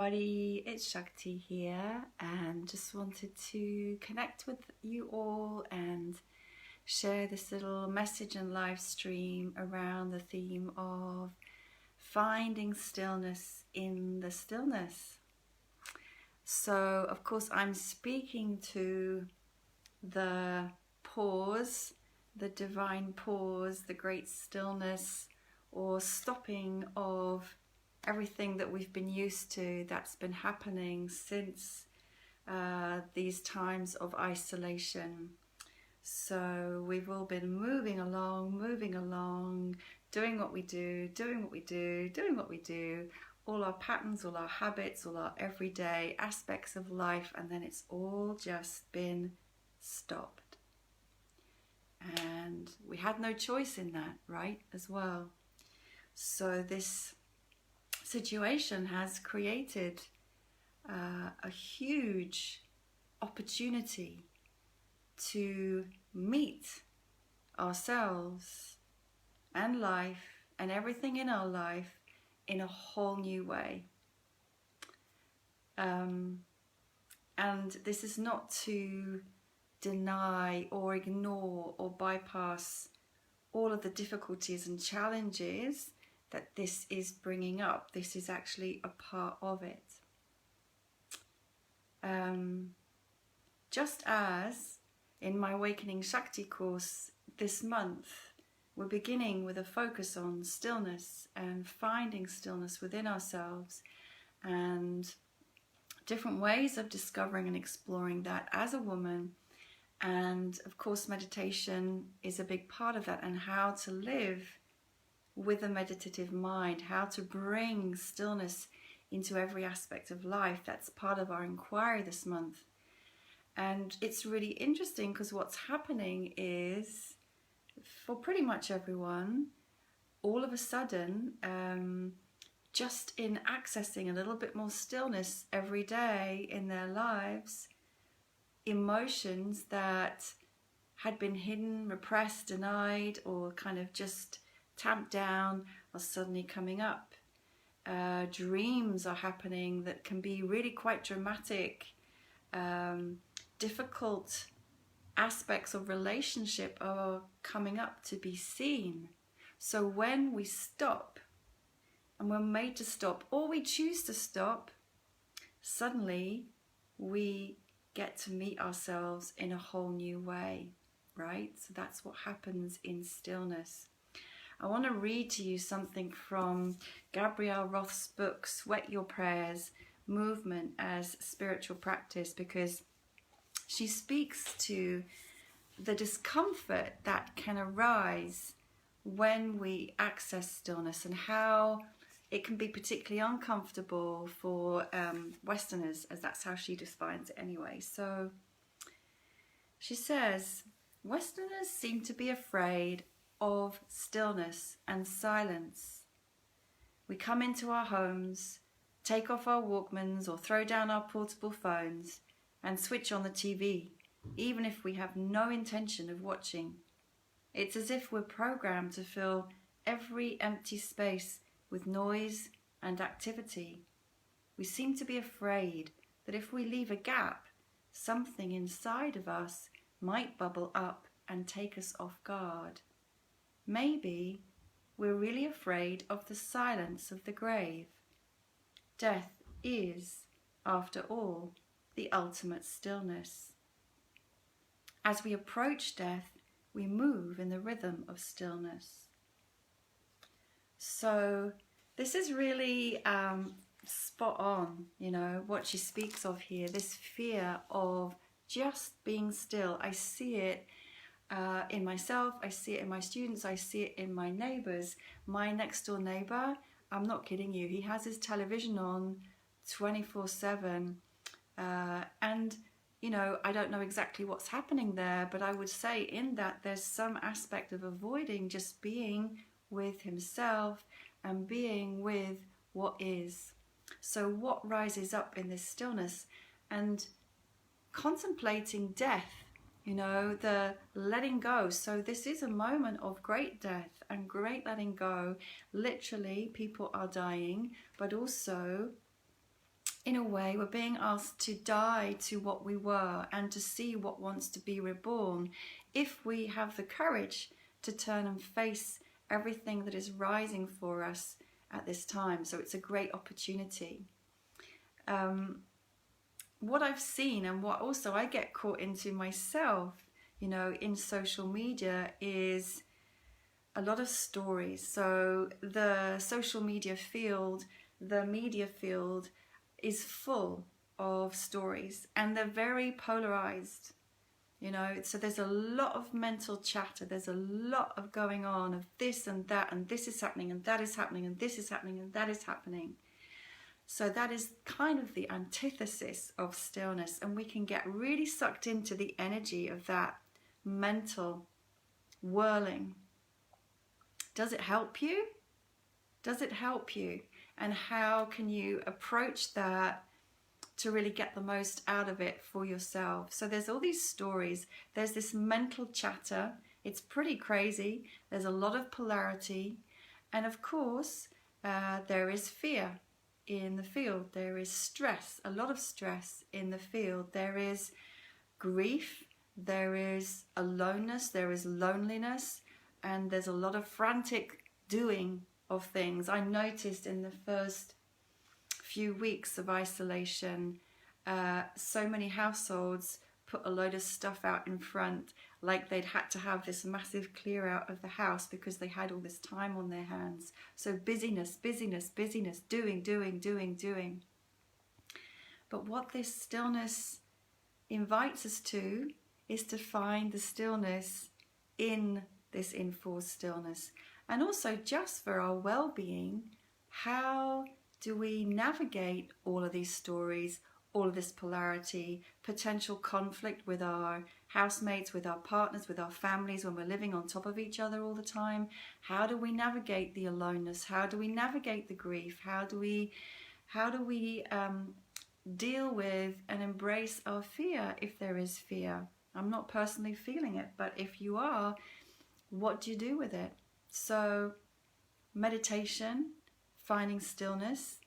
everybody, it's Shakti here, and just wanted to connect with you all and share this little message and live stream around the theme of finding stillness in the stillness. So of course I'm speaking to the pause, the divine pause, the great stillness or stopping of everything that we've been used to that's been happening since these times of isolation. So we've all been moving along, doing what we do, all our patterns, all our habits, all our everyday aspects of life, and then it's all just been stopped. And we had no choice in that, right, as well. So this situation has created a huge opportunity to meet ourselves and life and everything in our life in a whole new way. And this is not to deny or ignore or bypass all of the difficulties and challenges that this is bringing up. This is actually a part of it. Just as in my Awakening Shakti course this month, we're beginning with a focus on stillness and finding stillness within ourselves and different ways of discovering and exploring that as a woman. And of course, meditation is a big part of that, and how to live with a meditative mind, how to bring stillness into every aspect of life. That's part of our inquiry this month. And it's really interesting because what's happening is, for pretty much everyone, all of a sudden, just in accessing a little bit more stillness every day in their lives, emotions that had been hidden, repressed, denied, or kind of just tamped down are suddenly coming up. Dreams are happening that can be really quite dramatic. Difficult aspects of relationship are coming up to be seen. So when we stop, and we're made to stop, or we choose to stop, suddenly we get to meet ourselves in a whole new way, right? So that's what happens in stillness. I want to read to you something from Gabrielle Roth's book, Sweat Your Prayers, Movement as Spiritual Practice, because she speaks to the discomfort that can arise when we access stillness and how it can be particularly uncomfortable for Westerners, as that's how she defines it anyway. So she says, Westerners seem to be afraid of stillness and silence. We come into our homes, take off our Walkmans or throw down our portable phones and switch on the TV, even if we have no intention of watching. It's as if we're programmed to fill every empty space with noise and activity. We seem to be afraid that if we leave a gap, something inside of us might bubble up and take us off guard. Maybe we're really afraid of the silence of the grave. Death is, after all, the ultimate stillness. As we approach death, we move in the rhythm of stillness. So this is really spot on, you know, what she speaks of here, this fear of just being still. I see it in myself, I see it in my students, I see it in my neighbours. My next door neighbour, I'm not kidding you, he has his television on 24/7 and you know, I don't know exactly what's happening there, but I would say in that there's some aspect of avoiding just being with himself and being with what is. So what rises up in this stillness and contemplating death, you know, the letting go. So this is a moment of great death and great letting go. Literally, people are dying, but also in a way, we're being asked to die to what we were and to see what wants to be reborn, if we have the courage to turn and face everything that is rising for us at this time. So it's a great opportunity. What I've seen, and what also I get caught into myself, you know, in social media, is a lot of stories. So the social media field, the media field, is full of stories, and they're very polarized, you know. So there's a lot of mental chatter, there's a lot of going on of this and that, and this is happening and that is happening and this is happening and that is happening. So that is kind of the antithesis of stillness, and we can get really sucked into the energy of that mental whirling. Does it help you? Does it help you? And how can you approach that to really get the most out of it for yourself? So there's all these stories. There's this mental chatter. It's pretty crazy. There's a lot of polarity. And of course, there is fear in the field. There is stress, a lot of stress in the field. There is grief. There is aloneness. There is loneliness. And there's a lot of frantic doing of things. I noticed in the first few weeks of isolation, so many households put a load of stuff out in front, like they'd had to have this massive clear out of the house because they had all this time on their hands. So busyness, busyness, busyness, doing, doing, doing, doing. But what this stillness invites us to is to find the stillness in this enforced stillness. And also, just for our well-being, how do we navigate all of these stories, all of this polarity, potential conflict with our housemates, with our partners, with our families, when we're living on top of each other all the time? How do we navigate the aloneness? How do we navigate the grief? How do we deal with and embrace our fear, if there is fear? I'm not personally feeling it, but if you are, what do you do with it? So meditation, finding stillness,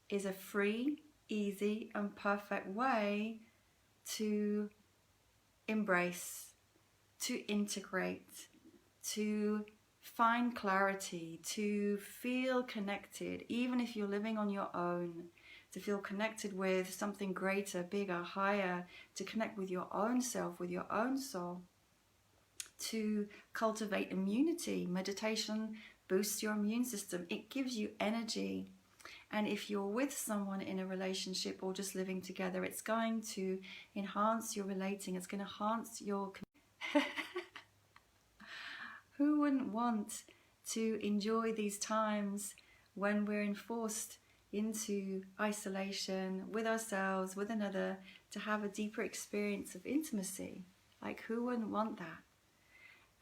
is a free, easy and perfect way to embrace, to integrate, to find clarity, to feel connected, even if you're living on your own, to feel connected with something greater, bigger, higher, to connect with your own self, with your own soul, to cultivate immunity. Meditation boosts your immune system. It gives you energy. And if you're with someone in a relationship or just living together, it's going to enhance your relating. It's going to enhance your... Who wouldn't want to enjoy these times when we're enforced into isolation with ourselves, with another, to have a deeper experience of intimacy? Like, who wouldn't want that?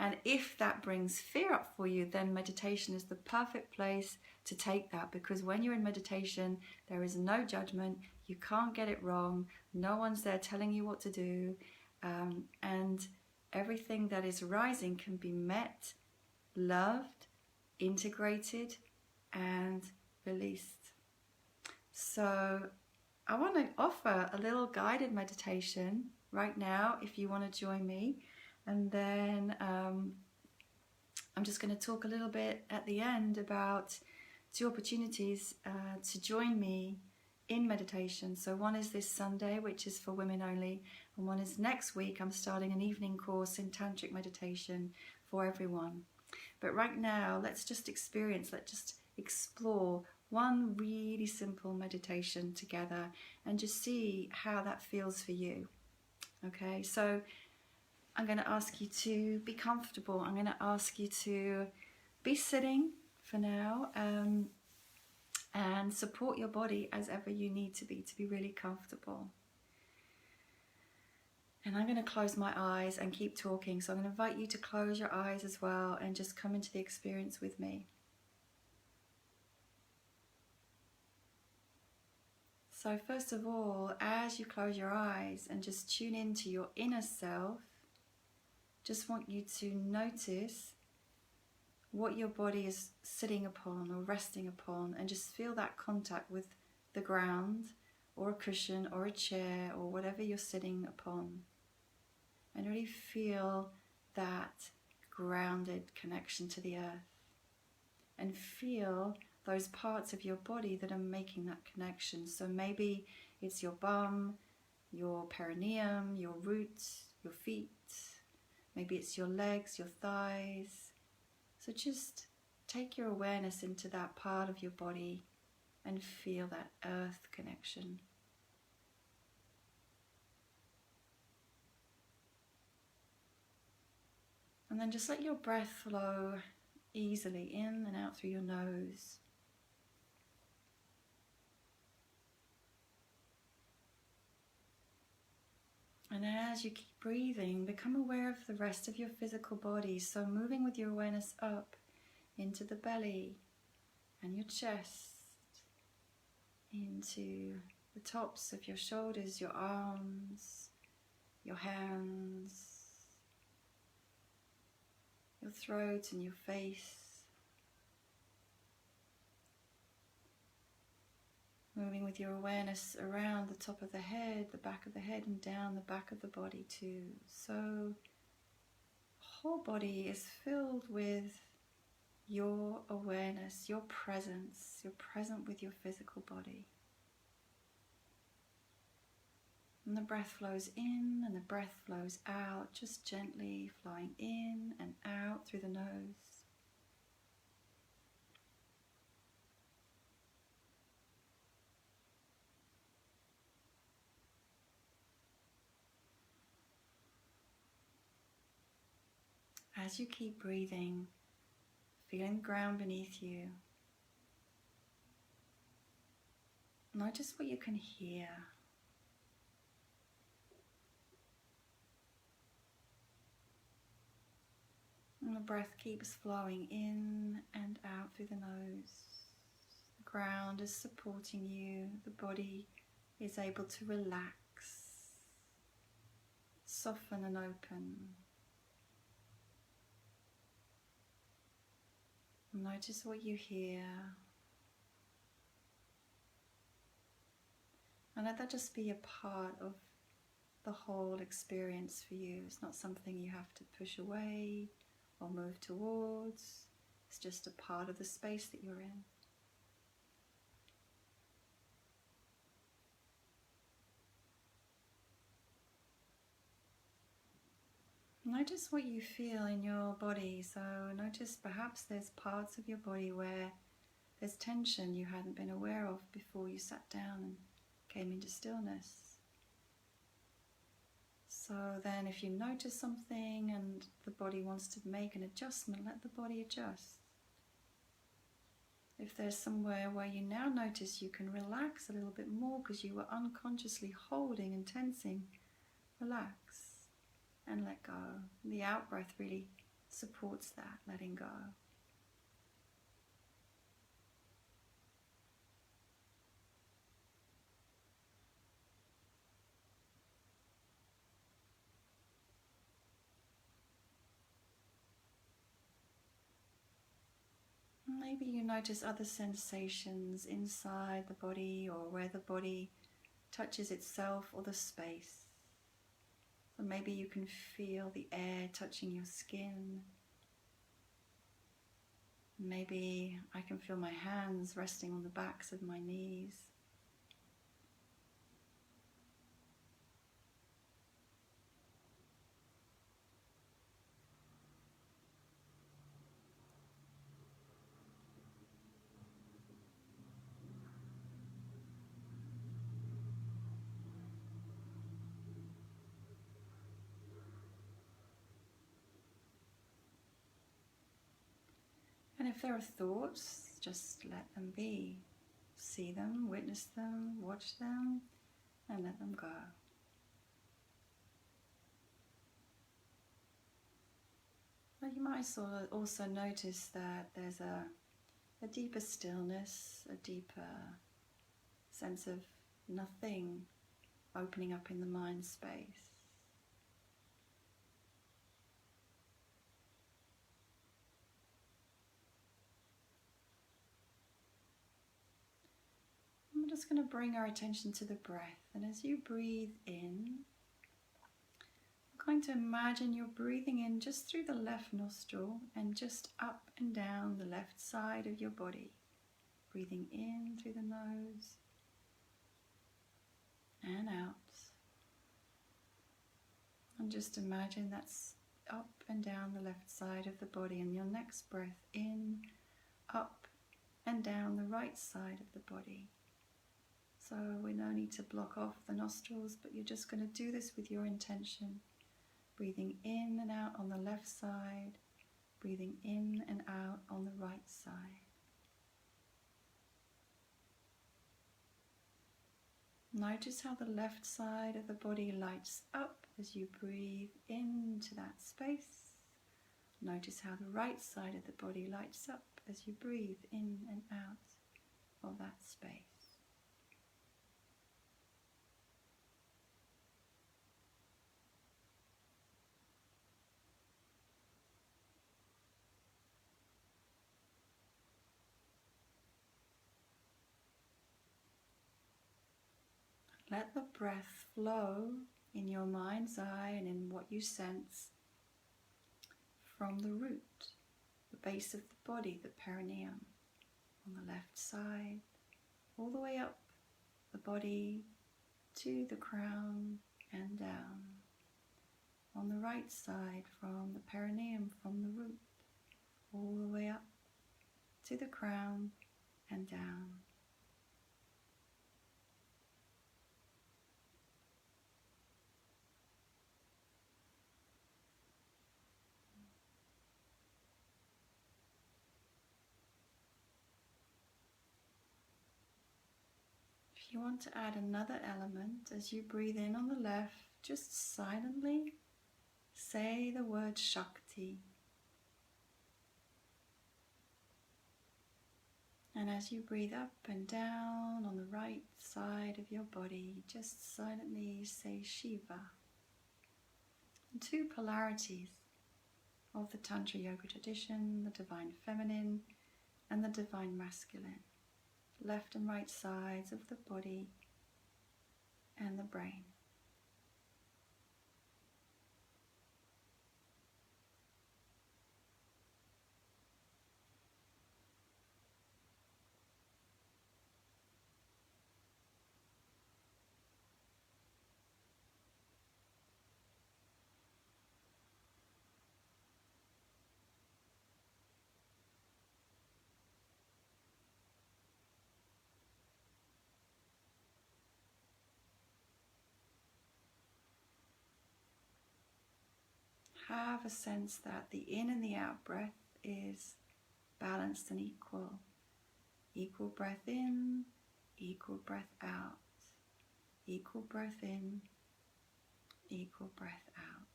And if that brings fear up for you, then meditation is the perfect place to take that, because when you're in meditation, there is no judgment. You can't get it wrong. No one's there telling you what to do. And everything that is rising can be met, loved, integrated, and released. So I want to offer a little guided meditation right now if you want to join me. And then I'm just going to talk a little bit at the end about 2 opportunities to join me in meditation. So one is this Sunday, which is for women only, and one is next week. I'm starting an evening course in Tantric Meditation for everyone. But right now, let's just explore one really simple meditation together and just see how that feels for you. Okay, so I'm going to ask you to be comfortable. I'm going to ask you to be sitting for now, and support your body as ever you need to be really comfortable. And I'm going to close my eyes and keep talking. So I'm going to invite you to close your eyes as well and just come into the experience with me. So first of all, as you close your eyes and just tune into your inner self, just want you to notice what your body is sitting upon or resting upon, and just feel that contact with the ground or a cushion or a chair or whatever you're sitting upon, and really feel that grounded connection to the earth, and feel those parts of your body that are making that connection. So maybe it's your bum, your perineum, your roots, your feet, maybe it's your legs, your thighs. So just take your awareness into that part of your body and feel that earth connection. And then just let your breath flow easily in and out through your nose. And as you keep breathing, become aware of the rest of your physical body. So moving with your awareness up into the belly and your chest, into the tops of your shoulders, your arms, your hands, your throat and your face. Moving with your awareness around the top of the head, the back of the head, and down the back of the body too. So the whole body is filled with your awareness, your presence. You're present with your physical body. And the breath flows in and the breath flows out, just gently flowing in and out through the nose. As you keep breathing, feeling the ground beneath you, notice what you can hear. And the breath keeps flowing in and out through the nose. The ground is supporting you. The body is able to relax, soften and open. Notice what you hear. And let that just be a part of the whole experience for you. It's not something you have to push away or move towards. It's just a part of the space that you're in. Notice what you feel in your body. So notice perhaps there's parts of your body where there's tension you hadn't been aware of before you sat down and came into stillness. So then if you notice something and the body wants to make an adjustment, let the body adjust. If there's somewhere where you now notice you can relax a little bit more because you were unconsciously holding and tensing, relax and let go. The out-breath really supports that, letting go. Maybe you notice other sensations inside the body or where the body touches itself or the space. So maybe you can feel the air touching your skin. Maybe I can feel my hands resting on the backs of my knees. And if there are thoughts, just let them be. See them, witness them, watch them, and let them go. But you might also notice that there's a deeper stillness, a deeper sense of nothing opening up in the mind space. just going to bring our attention to the breath. And as you breathe in, we're going to imagine you're breathing in just through the left nostril and just up and down the left side of your body. Breathing in through the nose and out. And just imagine that's up and down the left side of the body. And your next breath in, up and down the right side of the body. So we no need to block off the nostrils, but you're just going to do this with your intention. Breathing in and out on the left side, breathing in and out on the right side. Notice how the left side of the body lights up as you breathe into that space. Notice how the right side of the body lights up as you breathe in and out of that space. Let the breath flow in your mind's eye and in what you sense from the root, the base of the body, the perineum, on the left side, all the way up the body to the crown and down. On the right side, from the perineum, from the root, all the way up to the crown and down. If you want to add another element, as you breathe in on the left, just silently say the word Shakti. And as you breathe up and down on the right side of your body, just silently say Shiva. And two polarities of the Tantra Yoga tradition, the divine feminine and the divine masculine. Left and right sides of the body and the brain. Have a sense that the in and the out breath is balanced and equal. Equal breath in, equal breath out. Equal breath in, equal breath out.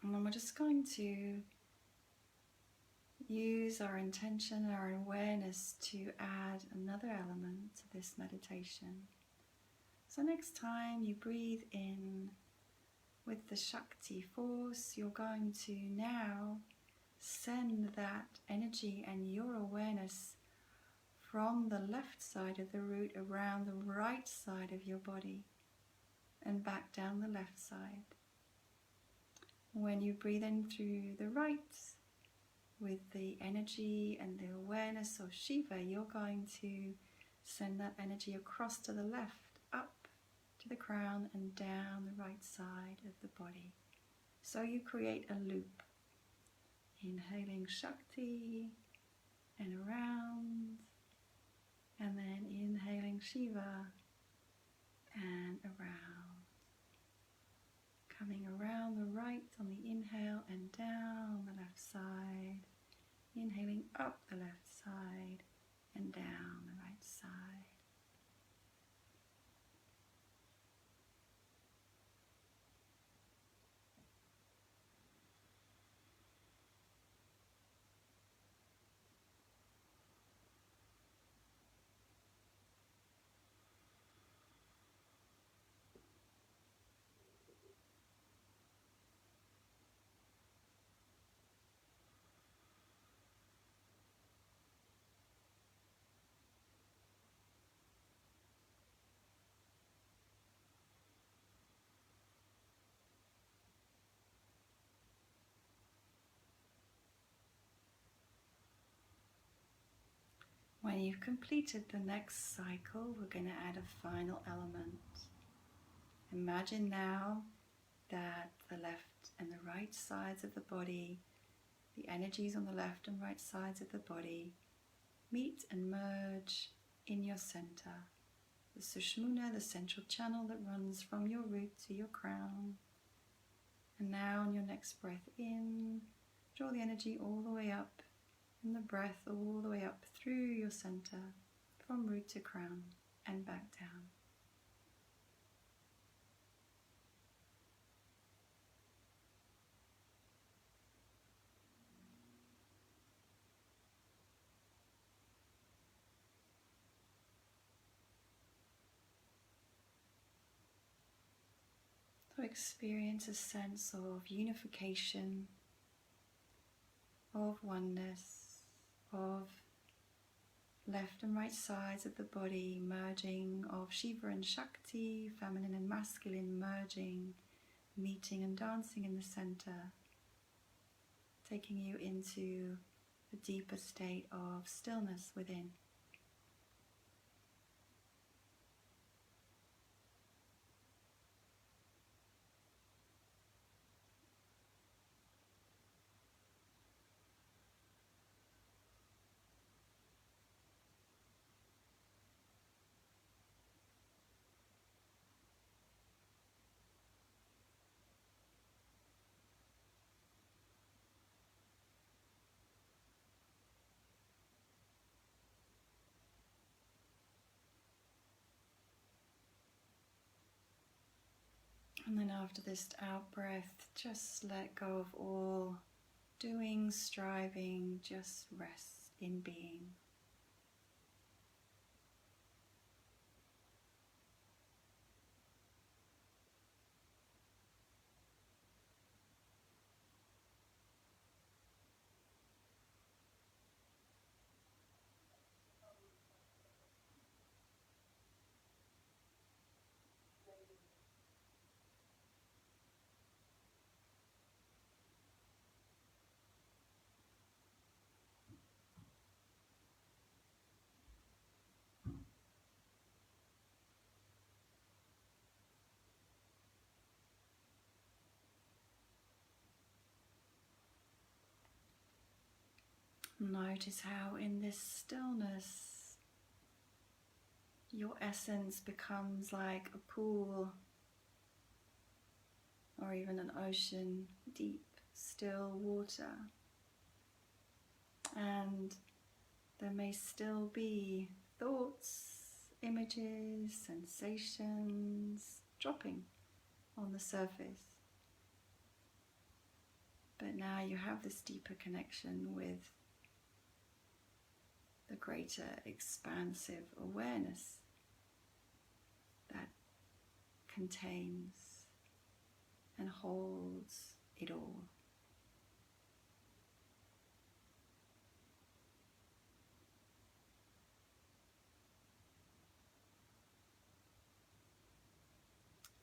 And then we're just going to use our intention and our awareness to add another element to this meditation. So next time you breathe in with the Shakti force, you're going to now send that energy and your awareness from the left side of the root around the right side of your body and back down the left side. When you breathe in through the right with the energy and the awareness of Shiva, you're going to send that energy across to the left, up to the crown and down the right side of the body. So you create a loop. Inhaling Shakti and around, and then inhaling Shiva and around. Coming around the right on the inhale and down the left side. Inhaling up the left side and down the right side. When you've completed the next cycle, we're going to add a final element. Imagine now that the left and the right sides of the body, the energies on the left and right sides of the body, meet and merge in your center. The Sushumna, the central channel that runs from your root to your crown. And now on your next breath in, draw the energy all the way up, and the breath all the way up through your center, from root to crown and back down. So experience a sense of unification, of oneness, of left and right sides of the body merging, of Shiva and Shakti, feminine and masculine merging, meeting and dancing in the center, taking you into a deeper state of stillness within. And then after this out breath, just let go of all doing, striving, just rest in being. Notice how in this stillness your essence becomes like a pool or even an ocean, deep, still water. And there may still be thoughts, images, sensations dropping on the surface. But now you have this deeper connection with the greater expansive awareness that contains and holds it all.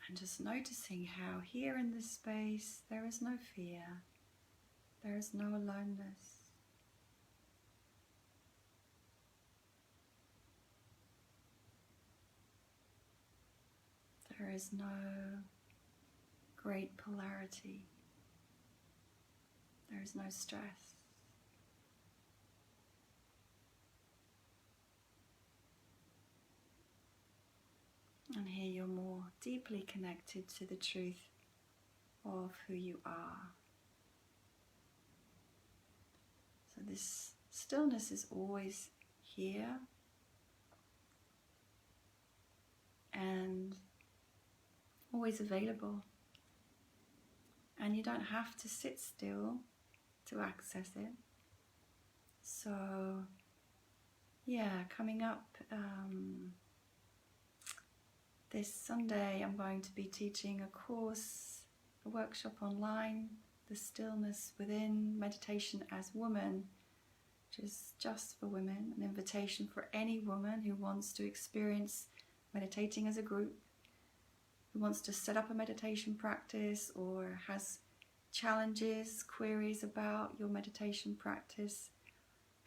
And just noticing how here in this space there is no fear, there is no aloneness. There is no great polarity. There is no stress. And here you're more deeply connected to the truth of who you are. So this stillness is always here and always available. And you don't have to sit still to access it. So, yeah, coming up this Sunday, I'm going to be teaching a course, a workshop online, The Stillness Within, Meditation as Woman, which is just for women, an invitation for any woman who wants to experience meditating as a group, who wants to set up a meditation practice or has challenges, queries about your meditation practice,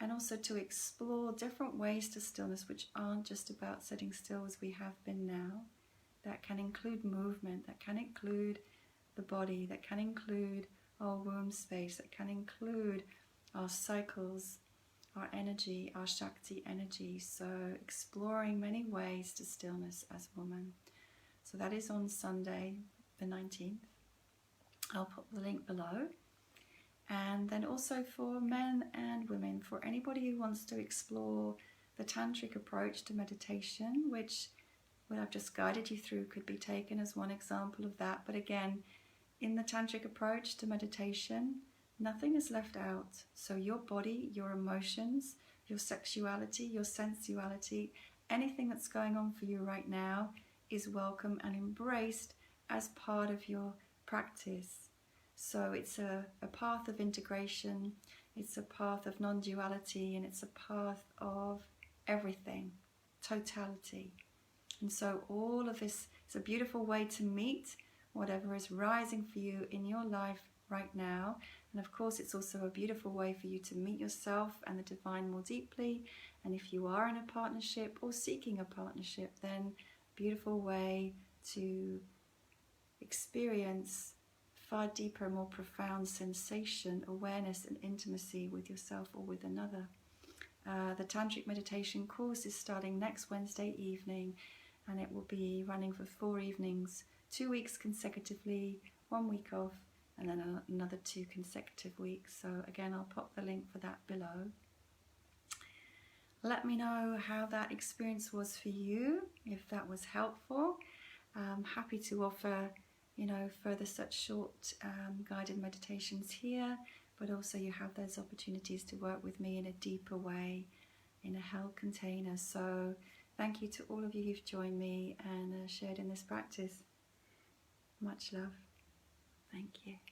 and also to explore different ways to stillness which aren't just about sitting still as we have been now. That can include movement, that can include the body, that can include our womb space, that can include our cycles, our energy, our Shakti energy. So exploring many ways to stillness as a woman. So that is on Sunday the 19th. I'll put the link below. And then also for men and women, for anybody who wants to explore the Tantric approach to meditation, which what I've just guided you through could be taken as one example of that. But again, in the Tantric approach to meditation, nothing is left out. So your body, your emotions, your sexuality, your sensuality, anything that's going on for you right now is welcome and embraced as part of your practice. So it's a path of integration, it's a path of non-duality, and it's a path of everything, totality. And so all of this is a beautiful way to meet whatever is rising for you in your life right now. And of course, it's also a beautiful way for you to meet yourself and the divine more deeply. And if you are in a partnership or seeking a partnership, then a beautiful way to experience far deeper, more profound sensation, awareness and intimacy with yourself or with another. The Tantric Meditation course is starting next Wednesday evening, and it will be running for 4 evenings, 2 weeks consecutively, 1 week off, and then another 2 consecutive weeks. So again, I'll pop the link for that below. Let me know how that experience was for you, if that was helpful. I'm happy to offer further such short guided meditations here, but also you have those opportunities to work with me in a deeper way, in a held container. So thank you to all of you who've joined me and shared in this practice. Much love. Thank you.